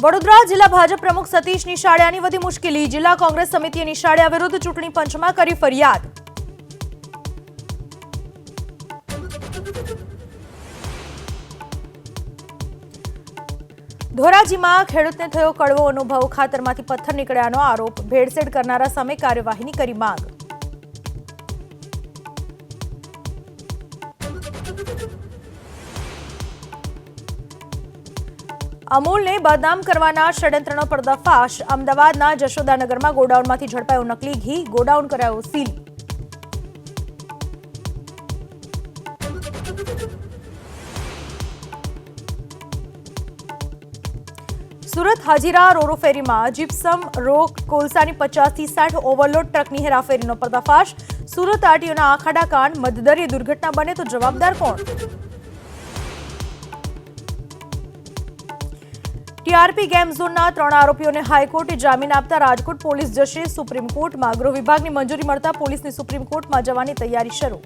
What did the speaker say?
વડોદરા જિલ્લા ભાજપ પ્રમુખ સતીશ નિશાળિયાની વધી મુશ્કેલી। જિલ્લા કોંગ્રેસ સમિતિએ નિશાળિયા વિરુદ્ધ ચૂંટણી પંચમાં કરી ફરિયાદ। ધોરાજીમાં ખેડૂતને થયો કડવો અનુભવ, ખાતરમાંથી પથ્થર નીકળ્યાનો આરોપ। ભેળસેળ કરનારા સામે કાર્યવાહીની કરી માંગ। અમૂલને બદનામ કરવાના ષડયંત્રનો પર્દાફાશ। અમદાવાદના જશોદાનગરમાં ગોડાઉનમાંથી ઝડપાયો નકલી ઘી, ગોડાઉન કરાયો સીલ। સુરત હાજીરા રોરો ફેરીમાં જીપ્સમ રોક કોલસાની 50 થી 60 ઓવરલોડ ટ્રકની હેરાફેરીનો પર્દાફાશ। સુરત આરટીઓના આખાડા કાંડ, મધદરિયે દુર્ઘટના બને તો જવાબદાર કોણ? ટીઆરપી ગેમ ઝોનના 3 આરોપીઓને હાઈકોર્ટે જામીન આપતા રાજકોટ પોલીસ જશે સુપ્રીમ કોર્ટમાં। ગૃહ વિભાગની મંજૂરી મળતા પોલીસની સુપ્રીમ કોર્ટમાં જવાની તૈયારી શરૂ।